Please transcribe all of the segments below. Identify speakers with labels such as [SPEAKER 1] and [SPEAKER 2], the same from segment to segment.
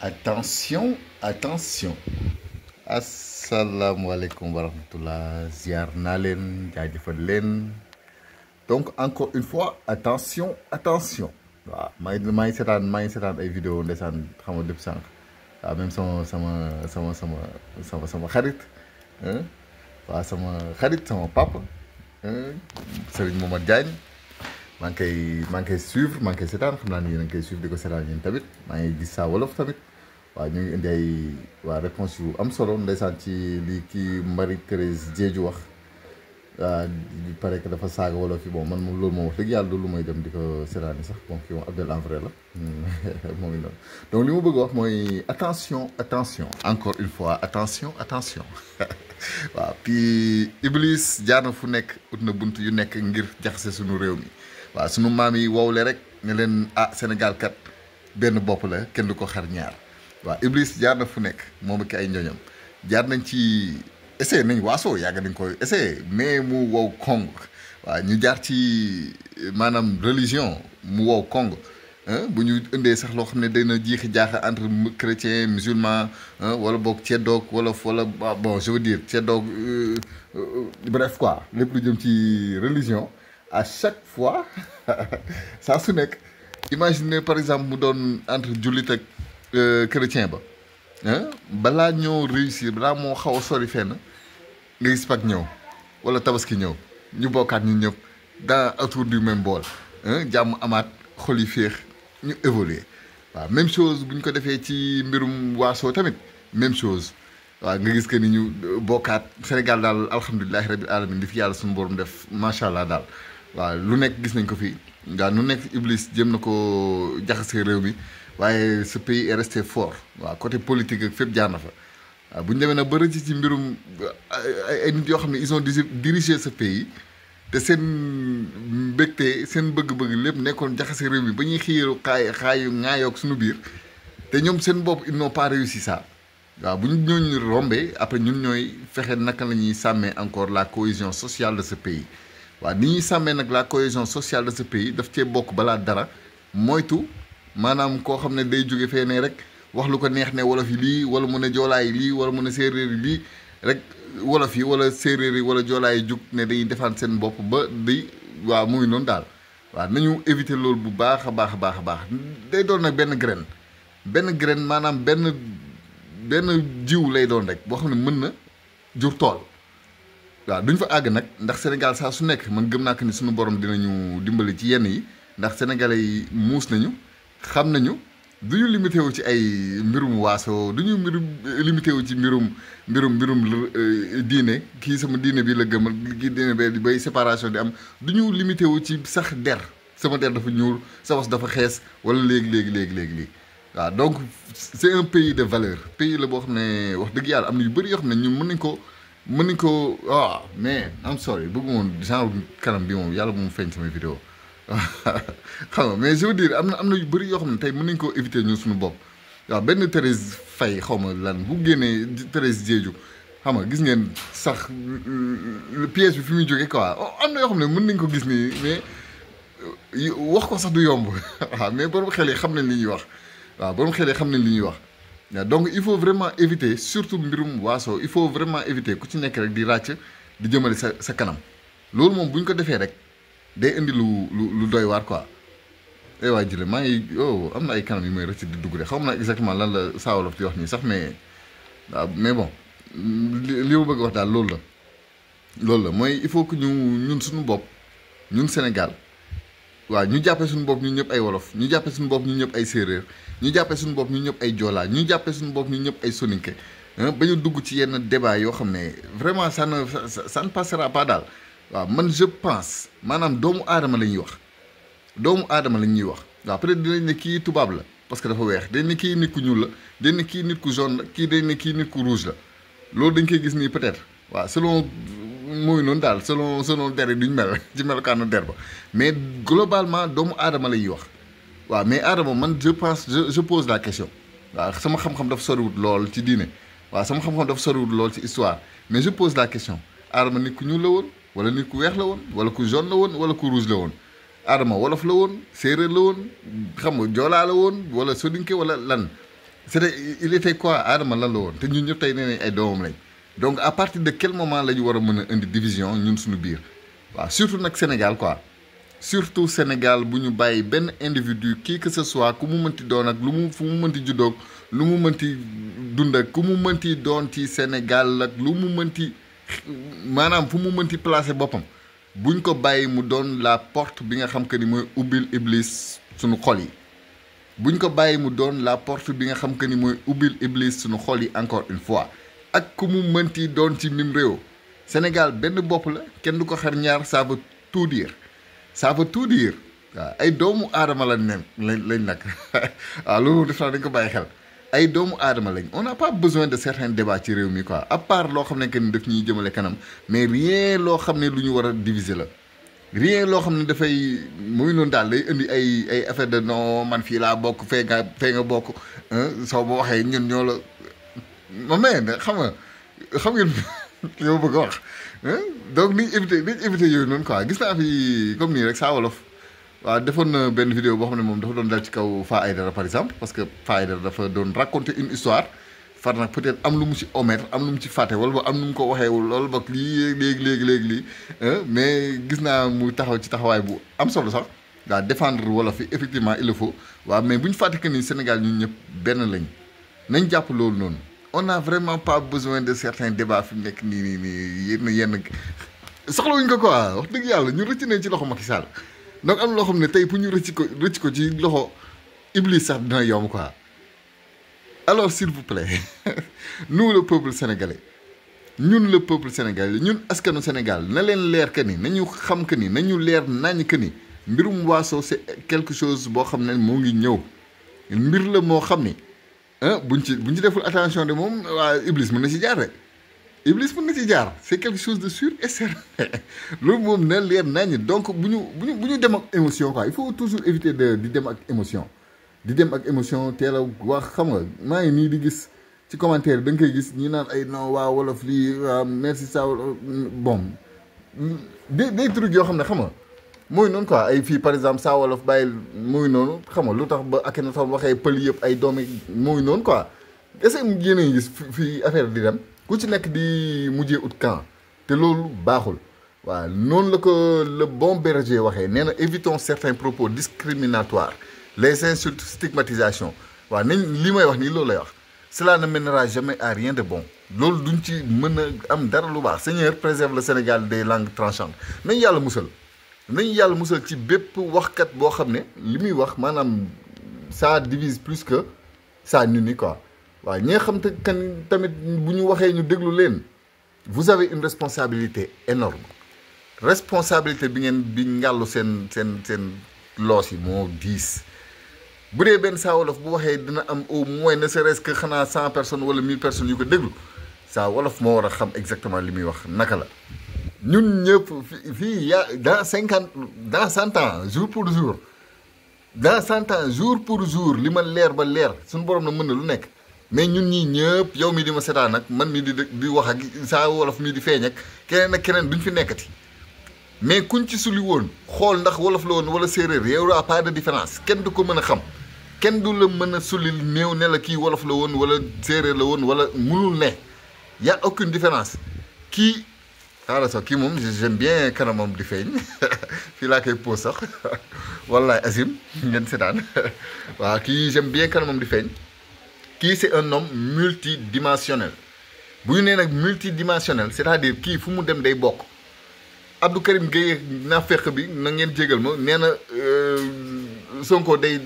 [SPEAKER 1] Attention, attention. Asalaamaaleykum wa rahmatullah ziar naa leen jaajëfal leen donc encore une fois attention attention waaw maa ngi seetaan ay vidéo ndeysaan xam nga depuis sànq waaw même sama xarit waaw sama papa Serigne Momar Diagne maa ngi koy suivre maa ngi koy seetaan xam naa ni yéen a ngi koy suivre di ko seetaan yéen tamit maa ngi gis saa wolof tamit waaw ñu ngi indi ay waa réponse yu am solo ndeysaan ci li kii Marie Thérèse Diédhiou wax il paraît que dafa saaga wolof yi bon man moom loolu moom wax dëgg yàlla lu may dem di ko seetaani sax bon kii moom Abdel en vrai la moom i noonu donc li ma bëgg a wax mooy attention encore une fois attention waaw puis Iblis jaar na fu nekk ut na bunt yu nekk ngir jaxase suñu réew mi waaw sunu maam yi wowle rek ne leen Sénégal kat benn bopp la kenn du ko xar ñaar waaw Iblis jaar na fu nekk moom ak ay ñoñam jaar nañ ci essayé nañ waaso yàgg nañ koy essayé mais mu wow kong waaw ñu jaar ci maanaam religion mu wow kong bu ñu indee sax loo xam ne day na jiixi jaaxa entre chrétien musulman wala boog ceddoog wala bon je veux dire ceddoog bref quoi lépp lu jëm ci religion à chaque fois saa su nekk imaginez par exemple mu doon entre jullit ak chrétien ba balaa ñoo réussir balaa moo xaw a sori fenn nga gis Pâques ñëw wala tabaski ñëw ñu bokkaat ñu ñëpp dans autour du même bool jàmm amaat xol yi féex ñu évoluer waaw même chose bu ñu ko defee ci mbirum waaso tamit même chose waaw nga gis que ni ñu bokkaat Sénégal daal alhamdulilahi rabil alamin di fi yàlla suñu borom def macha allah daal waaw lu nekk gis nañ ko fi waaw lu nekk Iblis jëm na ko jaxasee réew mi waaye ce pays est resté fort waaw côté politique ak fépp jaar na fa waaw bu ñu demee nag ba rëcc ci mbirum ay nit yoo xam ne ils ont dirigé ce pays te seen mbégte seen bëgg-bëgg lépp nekkoon jaxase réew mi ba ñuy xiiru xaayu ŋaayoog suñu biir te ñoom seen bopp ils n'ont pas réussi ça waaw bu ñu ñooñu rombee après ñun ñooy fexe naka la ñuy sàmmee encore la cohésion sociale de ce pays waaw ni ñuy sàmmee nag la cohésion sociale de ce pays daf cee bokk balaa dara moytu maanaam koo xam ne day jóge fee ne rek wax lu ko neex ne wolof yi lii wala mun a joolaay lii wala mun a séeréer yi lii rek wolof yi wala séeréer yi wala joolaay yi jug ne dañuy defaan seen bopp ba di waaw muy noonu daal waaw nañu éviter loolu bu baax a baax day doon nag benn graine maanaam benn jiw lay doon rek boo xam ne mën na jur tool waaw duñ fa àgg nag ndax Sénégal saa su nekk man gëm naa ko ni suñu borom dinañu dimbali ci yenn yi ndax sénégalais yi muus nañu xam nañu du ñu limité wu ci ay mbirum waaso du ñu limité wu ci mbirum diine kii sama diine bi la gëmal kii diine bi bay séparation di am du ñu limité wu ci sax der sama der dafa ñuul sa was dafa xees wala léegi waaw donc c'est un pays de valeur pays la boo xam ne wax dëgg yàlla am na yu bëri yoo xam ne ñun mën nañ ko waaw mais I'm sorry bëgg moon genre kanam bi moom yàlla bu mu feeñ samay vidéo xam nga mais je veux dire am na yu bëri yoo xam ne tey mën nañ koo éviter ñun suñu bopp waaw benn Thérèse Faye xaw ma lan bu génnee Thérèse Diédhiou xam nga gis ngeen sax pièce bi fi muy jógee quoi am na yoo xam ne mën nañ ko gis nii mais wax ko sax du yomb waaw mais borom xel yi xam nañ li ñuy wax waaw borom xel yi xam nañ li ñuy wax donc il faut vraiment éviter surtout mbirum waaso il faut vraiment éviter ku ci nekk rek di ràcc di jëmale sa kanam loolu moom bu ñu ko defee rek day indi lu doy waar quoi waay jële maa ngi am na ay kanam yu may rëcc di dugg de xaw ma exactement lan la Saa Wolof di wax nii sax mais waaw mais bon li ma bëgg wax daal loolu la mooy il faut que ñun suñu bopp ñun Sénégal waaw ñu jàppee suñu bopp ñu ñëpp ay wolof ñu jàppee suñu bopp ñu ñëpp ay séeréer ñu jàppee suñu bopp ñu ñëpp ay joolaa ñu jàppee suñu bopp ñu ñëpp ay soninke ba ñu dugg ci yenn débat yoo xam ne vraiment ça ne passera pas daal waaw man je pense maanaam doomu aadama la ñuy wax waaw peut-être dinañ ne kii tubaab la parce que dafa weex dañ ne kii nit ku ñuul la dañ ne kii nit ku jaune la kii dañ ne kii nit ku rouge la loolu dañ koy gis nii peut-être waaw selon mooy noonu daal selon der yi duñ mel ci melokaanu der ba mais globalement doomu aadama la ñuy wax waaw mais aadama man je pose la question waaw sama xam-xam dafa soriwut lool ci diine waaw sama xam-xam dafa soriwut lool ci histoire mais je pose la question aadama nit ku ñuul la woon wala nit ku weex la woon wala ku jaune la woon wala ku rouge la woon Adama wolof la woon séeréer la woon xam nga joolaa la woon wala sodinke wala lan c'était il était quoi Adama lan la woon te ñun ñëpp tey nee nañ ay doomam lañ donc à partir de quel moment la ñu war a mën a indi division ñun suñu biir waaw surtout nag Sénégal quoi surtout Sénégal bu ñu bàyyi benn individu qui que ce soit ku mu mënti doon ak lu mu fu mu mënti juddoog lu mu mënti dund ak ku mu mënti doon ci Sénégal ak lu mu mënti maanaam fu mu mënti placer boppam buñ ko bàyyi mu doon la porte bi nga xam que ni mooy ubbil iblis suñu xol yi buñ ko bàyyi mu doon la porte bi nga xam que ni mooy ubbil iblis suñu xol yi encore une fois ak ku mu mënti doon ci mim réew Sénégal benn bopp la kenn du ko xar ñaar ça veut tout dire ça veut tout dire waaw ay doomu aadama lañ nag waaw loolu def naa dañ ko bàyyi xel ay doomu aadama lañ on n'a pas besoin de certains débats ci réew mi quoi à part loo xam ne que ni daf ñuy jëmale kanam mais rien loo xam ne lu ñu war a diviser la rien loo xam ne dafay muy noonu daal day indi ay affaire de non man fii laa bokk fee nga bokk soo ba waxee ñun ñoo la ma mais xam ngeen yow bëgg a wax donc niñ éviter yooyu noonu quoi gis naa fi comme nii rek Saa Wolof waaw defoon na benn vidéo boo xam ne moom dafa doon dal ci kaw Fa Aïdara par exemple parce que Fa Aïdara dafa doon raconter une histoire far nag peut-être am lu mu ci omettre am lu mu ci fàtte wala ba am nu mu ko waxeewul loolu ba lii léegi lii mais gis naa mu taxaw ci taxawaay bu am solo sax waaw défendre wolof yi effectivement il le faut waaw mais bu ñu fàtte que ni Sénégal ñun ñëpp benn lañ nañ jàpp loolu noonu on n'a vraiment pas besoin de certains débats fi mu nekk nii yenn soxlawuñ ko quoi wax dëgg yàlla ñu rëcc nañ ci loxo Macky Sall donc am loo xam ne tey pour ñu rëcc ko ci loxo Iblis sax dina yomb quoi alors s'il vous plaît nous le peuple sénégalais ñun le peuple sénégalais ñun askanu Sénégal na leen leer que ni nañu xam que ni nañu leer nañ que ni mbirum waaso c'est quelque chose boo xam ne moo ngi ñëw mbir la moo xam ni buñ ci deful attention de moom waa Iblis mën na ci jaar de Iblis mën na ci jaar c'est quelque chose de sûr et certain loolu moom na leer nañ donc bu ñu dem ak émotion quoi il faut toujours éviter di dem ak émotion di dem ak émotion teel a wax xam nga maa ngi nii di gis ci commentaire da nga koy gis ñi naan ay non waa wolof lii waa merci ça bon des trucs yoo xam ne xam nga mooy noonu quoi ay fii par exemple Saa Wolof bàyyil mooy noonu xam nga lu tax ba ak na tax waxee pël yëpp ay doomi mooy noonu quoi est-ce que yéen a ngi gis fii affaire di dem ku ci nekk di mujjee ut camp te loolu baaxul waaw noonu la ko le bon berger waxee nee na évitons certains propos discriminatoires les insultes stigmatisation waaw nañ li may wax nii loolu lay wax cela ne mènera jamais à rien de bon loolu duñ ci mën a am dara lu baax Seigneur préserve le Sénégal des langues tranchantes nañ yàlla musal ci bépp waxkat boo xam ne li muy wax maanaam ça divise plus que ça unit quoi waaw ñi nga xam te kan tamit bu ñu waxee ñu déglu leen vous avez une responsabilité énorme responsabilité bi ngàllu seen loos yi moo diis bu dee benn Saa Wolof bu waxee dina am au moins ne serait-ce que xanaa 100 personnes wala 1000 personnes yu ko déglu Saa Wolof moo war a xam exactement li muy wax naka la ñun ñëpp fii dans 100 ans jour pour jour dans 100 ans jour pour jour li ma leer ba leer suñu borom na mën na lu nekk mais ñun ñii ñëpp yow mi di ma seetaan nag man mi di wax ak Saa Wolof mi di feeñ ak keneen ak keneen duñ fi nekkati mais kuñ ci suli woon xool ndax wolof la woon wala séeréer yow a pas de différence kenn du ko mën a xam kenn du la mën a sulli néew ne la kii wolof la woon wala séeréer la woon wala munul ne y a aucune différence kii xaaral sax kii moom j'aime bien kanamam di feeñ fii laa koy pose sax wallaay Azim ngeen seetaan waaw kii j'aime bien kanamam di feeñ kii c'est un homme multidimensionnel bu ñu nee nag multidimensionnel c'est-à-dire kii fu mu dem day bokk Abdou Karim Gueye naa fekk bi na ngeen jégal ma nee na Sonko day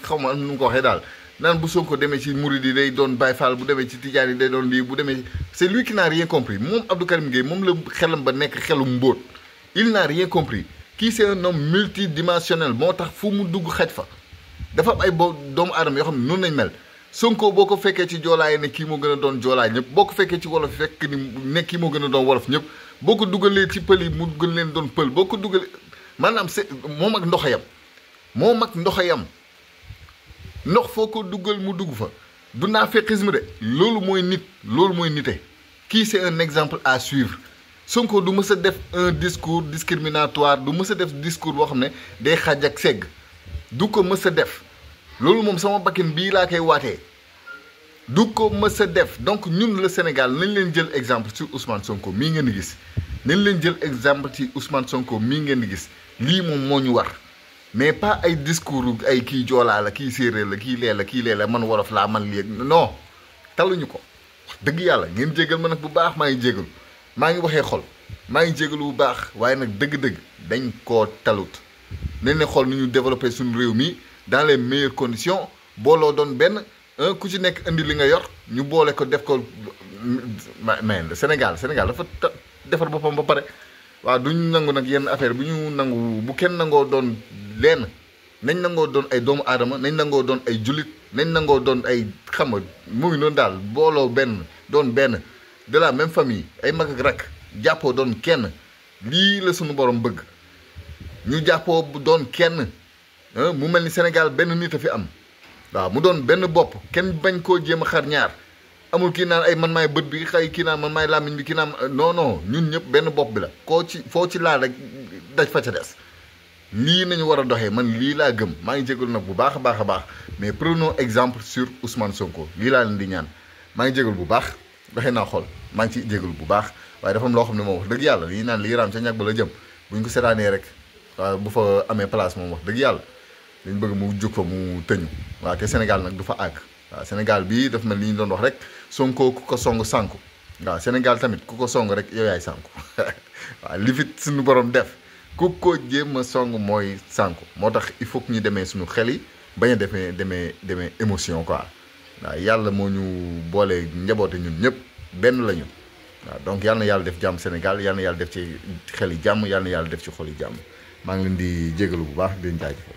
[SPEAKER 1] xaw ma nu mu ko waxee daal naan bu Sonko demee ci Mouride yi day doon Baye Fall bu demee ci Tidiane yi day doon lii bu demee c'est lui qui n'a rien compris moom Abdou Karim Gueye moom la xelam ba nekk xelum mbóot il n'a rien compris kii c'est un homme multidimensionnel moo tax fu mu dugg xaj fa dafa am ay doomu aadama yoo xam ne noonu nañ mel Sonko boo ko fekkee ci joolaay ne kii moo gën a doon joolaay ñëpp boo ko fekkee ci wolof fekk ni ne kii moo gën a doon wolof ñëpp boo ko dugalee ci pël yi mu gën leen doon pël boo ko dugalee maanaam c'est moom ak ndox a yam ndox foo ko dugal mu dugg fa du naaféqisme de loolu mooy nite kii c'est un exemple à suivre Sonko du mës a def un discours discriminatoire du mës a def discours boo xam ne day xaaj ak segg du ko mës a def loolu moom sama bakkin bii laa koy waatee du ko mës a def. Donc ñun le Sénégal nañ leen jël exemple ci Ousmane Sonko mii ngeen di gis nañ leen jël exemple ci Ousmane Sonko mii ngeen di gis lii moom moo ñu war mais pas ay discours ay kii joolaa la kii séeréer la kii lee la man wolof laa man lii non taluñu ko wax dëgg yàlla ngeen jégal ma nag bu baax maa ngi jégalu maa ngi waxee xol maa ngi jégalu bu baax waaye nag dëgg-dëgg dañ koo talut nañ ne xool nu ñu développé suñu réew mi dans les meilleures conditions booloo doon benn ku ci nekk indi li nga yor ñu boole ko def ko mais Sénégal dafa defar boppam ba pare waaw duñ nangu nag yenn affaire bu ñu nangu bu kenn nangoo doon lenn nañ nangoo doon ay doomu aadama nañ nangoo doon ay jullit nañ nangoo doon ay xam nga mu ngi noonu daal booloo benn doon benn de la même famille ay mag ak rakk jàppoo doon kenn lii la suñu borom bëgg ñu jàppoo doon kenn mu mel ni Sénégal benn nit a fi am waaw mu doon benn bopp kenn bañ koo jéem a xar ñaar amul kii naan ay man maay bët bi xëy kii naan man maay làmmiñ bi kii naan non ñun ñëpp benn bopp bi la koo ci foo ci laal rek daj fa ca des lii nañu war a doxee man lii laa gëm maa ngi jégalu nag bu baax a baax a baax mais prenons exemple sur Ousmane Sonko lii laa leen di ñaan maa ngi jégalu bu baax doxee naa xool maa ngi ci jégalu bu baax waaye dafa am loo xam ne moom wax dëgg yàlla lii naan lii raam ca ñàkk ba la jëm buñ ko seetaanee rek waaw bu fa amee place moom wax dëgg yàlla dañ bëgg mu jóg fa mu tëñu waaw te Sénégal nag du fa àgg waaw Sénégal bii daf mel li ñu doon wax rek Sonko ku ko song sànku waaw Sénégal tamit ku ko song rek yow yaay sànku waaw li fi suñu borom def ku ko jéem a song mooy sànku moo tax il faut que ñu demee suñu xel yi bañ a demee émotion quoi waaw yàlla moo ñu boole njaboote ñun ñëpp benn lañu waaw donc yàlla na yàlla def jàmm Sénégal yàlla na yàlla def ci xel yi jàmm yàlla na yàlla def ci xol yi jàmm maa ngi leen di jégalu bu baax di leen jaajëfal